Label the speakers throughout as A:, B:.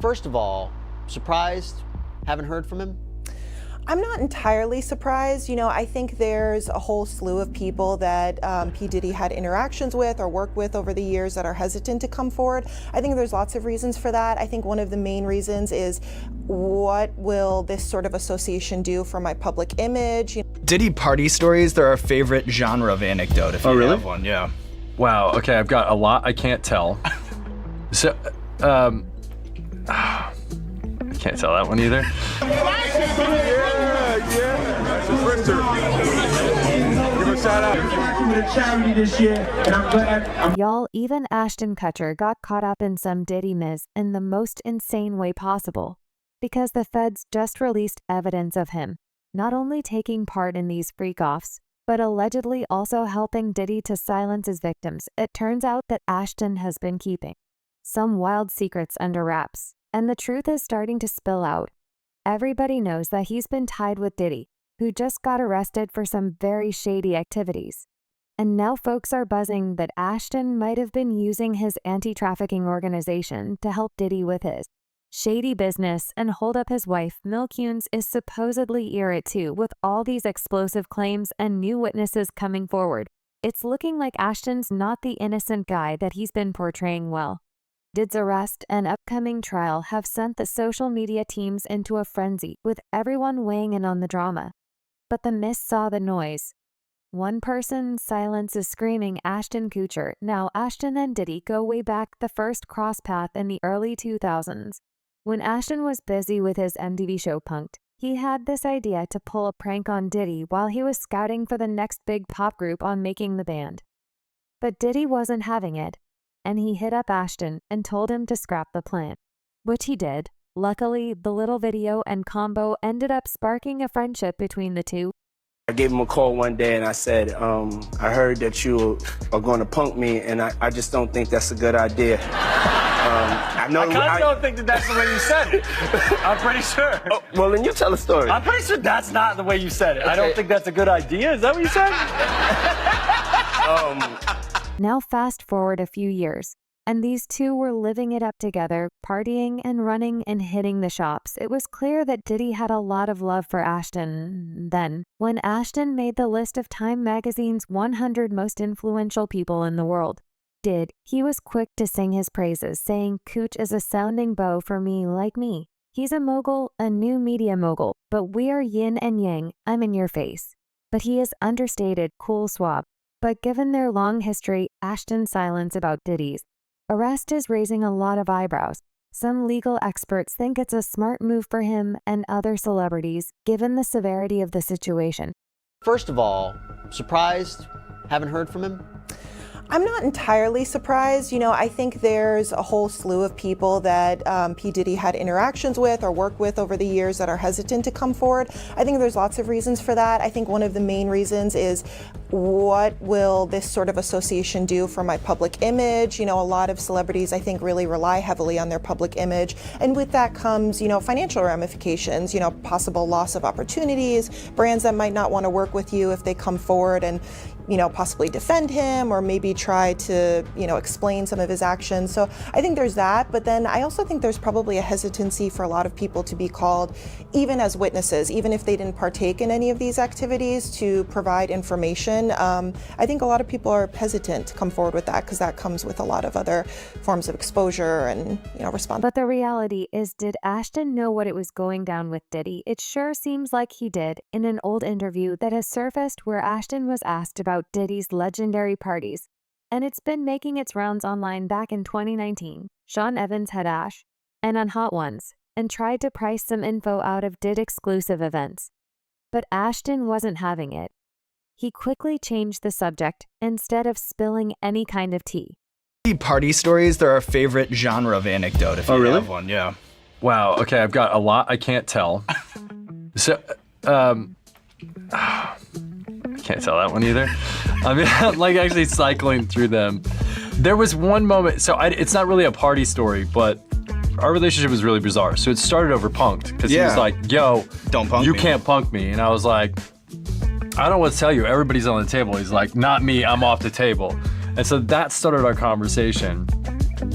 A: First of all, surprised, haven't heard from him?
B: I'm not entirely surprised. You know, I think there's a whole slew of people that P. Diddy had interactions with or worked with over the years that are hesitant to come forward. I think there's lots of reasons for that. I think one of the main reasons is, what will this sort of association do for my public image?
C: Diddy party stories, they're our favorite genre of anecdote, if you
D: really?
C: have one, yeah.
D: Wow, okay, I've got a lot I can't tell. So, I can't tell that one either.
E: That's a printer. Give a shout out.
F: Y'all, even Ashton Kutcher got caught up in some Diddy miss in the most insane way possible, because the feds just released evidence of him not only taking part in these freak-offs, but allegedly also helping Diddy to silence his victims. It turns out that Ashton has been keeping some wild secrets under wraps, and the truth is starting to spill out. Everybody knows that he's been tied with Diddy, who just got arrested for some very shady activities. And now folks are buzzing that Ashton might have been using his anti-trafficking organization to help Diddy with his shady business and hold up his wife. Kunis is supposedly ear it too, with all these explosive claims and new witnesses coming forward. It's looking like Ashton's not the innocent guy that he's been portraying well. Diddy's arrest and upcoming trial have sent the social media teams into a frenzy, with everyone weighing in on the drama. But the mist saw the noise. One person's silence is screaming Ashton Kutcher. Now, Ashton and Diddy go way back, the first cross path in the early 2000s. When Ashton was busy with his MTV show Punk'd, he had this idea to pull a prank on Diddy while he was scouting for the next big pop group on Making the Band. But Diddy wasn't having it, and he hit up Ashton and told him to scrap the plan, which he did. Luckily, the little video and combo ended up sparking a friendship between the two.
G: I gave him a call one day and I said, I heard that you are going to punk me, and I just don't think that's a good idea.
H: I kind of don't think that that's the way you said it. I'm pretty sure.
G: Oh, well, then you tell the story.
H: I'm pretty sure that's not the way you said it. Okay. I don't think that's a good idea. Is that what you said?
F: Now fast forward a few years, and these two were living it up together, partying and running and hitting the shops. It was clear that Diddy had a lot of love for Ashton. Then, when Ashton made the list of Time magazine's 100 most influential people in the world, he was quick to sing his praises, saying Cooch is a sounding bow for me like me. He's a mogul, a new media mogul, but we are yin and yang. I'm in your face. But he is understated, cool swab. But given their long history, Ashton's silence about Diddy's arrest is raising a lot of eyebrows. Some legal experts think it's a smart move for him and other celebrities, given the severity of the situation.
A: First of all, surprised, haven't heard from him?
B: I'm not entirely surprised. You know, I think there's a whole slew of people that P. Diddy had interactions with or worked with over the years that are hesitant to come forward. I think there's lots of reasons for that. I think one of the main reasons is, what will this sort of association do for my public image? You know, a lot of celebrities, I think, really rely heavily on their public image. And with that comes, you know, financial ramifications, you know, possible loss of opportunities, brands that might not want to work with you if they come forward and, you know, possibly defend him or maybe try to, you know, explain some of his actions. So I think there's that. But then I also think there's probably a hesitancy for a lot of people to be called, even as witnesses, even if they didn't partake in any of these activities, to provide information. I think a lot of people are hesitant to come forward with that because that comes with a lot of other forms of exposure and, you know, response.
F: But the reality is, did Ashton know what it was going down with Diddy? It sure seems like he did. In an old interview that has surfaced where Ashton was asked about Diddy's legendary parties, and it's been making its rounds online back in 2019, Sean Evans had Ash and on Hot Ones and tried to price some info out of Diddy exclusive events. But Ashton wasn't having it. He quickly changed the subject instead of spilling any kind of tea.
C: Diddy party stories, they're our favorite genre of anecdote, if you
D: really?
C: have one, yeah.
D: Wow, okay, I've got a lot I can't tell. So, I can't tell that one either. I mean, I'm like actually cycling through them. There was one moment, so it's not really a party story, but our relationship was really bizarre. So it started over Punk'd, because he was like, yo,
C: don't punk
D: you
C: me.
D: can't punk me. And I was like, I don't know what to tell you, everybody's on the table. He's like, not me, I'm off the table. And so that started our conversation.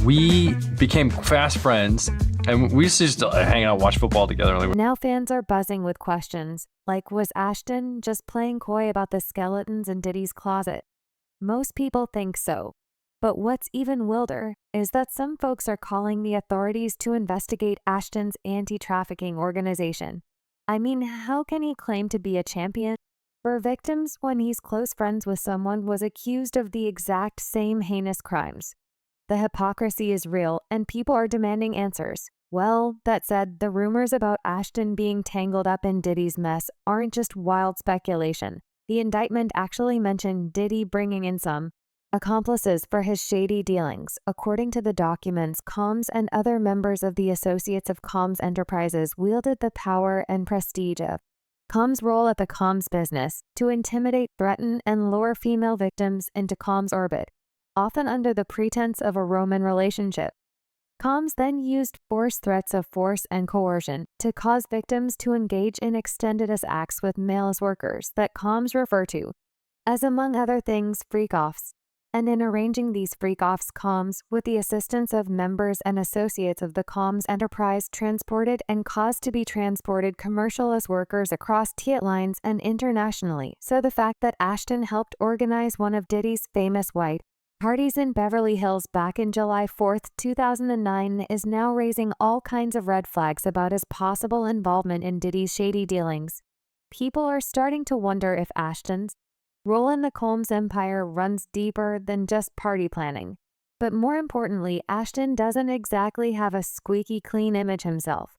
D: We became fast friends, And we used to just hang out, watch football together. Like,
F: Now fans are buzzing with questions, like was Ashton just playing coy about the skeletons in Diddy's closet? Most people think so. But what's even wilder is that some folks are calling the authorities to investigate Ashton's anti-trafficking organization. I mean, how can he claim to be a champion for victims when he's close friends with someone was accused of the exact same heinous crimes? The hypocrisy is real, and people are demanding answers. Well, that said, the rumors about Ashton being tangled up in Diddy's mess aren't just wild speculation. The indictment actually mentioned Diddy bringing in some accomplices for his shady dealings. According to the documents, Combs and other members of the Associates of Combs Enterprises wielded the power and prestige of Combs' role at the Combs business to intimidate, threaten, and lure female victims into Combs' orbit, often under the pretense of a Roman relationship. Combs then used threats of force and coercion to cause victims to engage in extended acts with male workers that Combs refer to as, among other things, freak-offs. And in arranging these freak-offs, Combs, with the assistance of members and associates of the Combs enterprise, transported and caused to be transported commercial workers across state lines and internationally. So the fact that Ashton helped organize one of Diddy's famous white parties in Beverly Hills back in July 4, 2009 is now raising all kinds of red flags about his possible involvement in Diddy's shady dealings. People are starting to wonder if Ashton's role in the Combs empire runs deeper than just party planning. But more importantly, Ashton doesn't exactly have a squeaky clean image himself.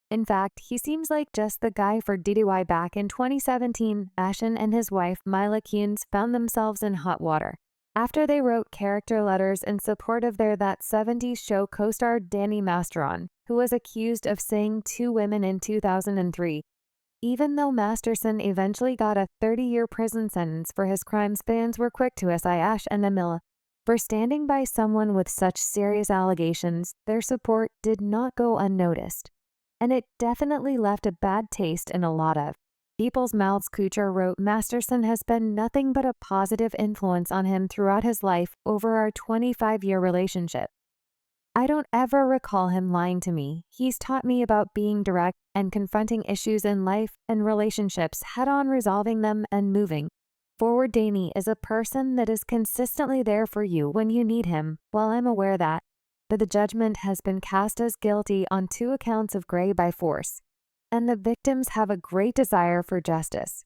F: In fact, he seems like just the guy for Diddy. Back in 2017, Ashton and his wife, Mila found themselves in hot water after they wrote character letters in support of their That 70s Show co-star Danny Masteron, who was accused of saying two women in 2003. Even though Masterson eventually got a 30-year prison sentence for his crimes, fans were quick to say Ash and Mila for standing by someone with such serious allegations. Their support did not go unnoticed, and it definitely left a bad taste in a lot of people's mouths. Kutcher wrote, Masterson has been nothing but a positive influence on him throughout his life over our 25-year relationship. I don't ever recall him lying to me. He's taught me about being direct and confronting issues in life and relationships head-on, resolving them and moving forward. Danny is a person that is consistently there for you when you need him. While I'm aware that the judgment has been cast as guilty on 2 counts of gray by force, and the victims have a great desire for justice,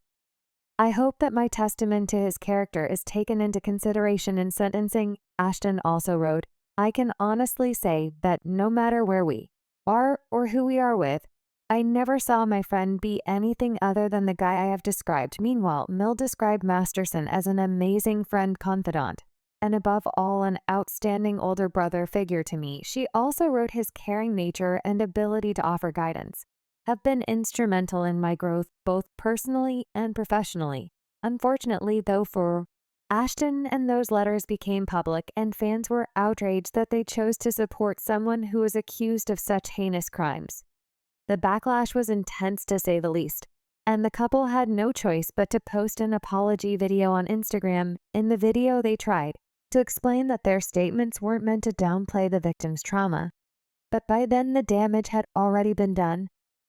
F: I hope that my testament to his character is taken into consideration in sentencing. Ashton also wrote, I can honestly say that no matter where we are or who we are with, I never saw my friend be anything other than the guy I have described. Meanwhile, Mill described Masterson as an amazing friend, confidant, and above all, an outstanding older brother figure to me. She also wrote his caring nature and ability to offer guidance have been instrumental in my growth, both personally and professionally. Unfortunately, though, for Ashton, and those letters became public, and fans were outraged that they chose to support someone who was accused of such heinous crimes. The backlash was intense, to say the least, and the couple had no choice but to post an apology video on Instagram. In the video, they tried to explain that their statements weren't meant to downplay the victim's trauma, but by then the damage had already been done.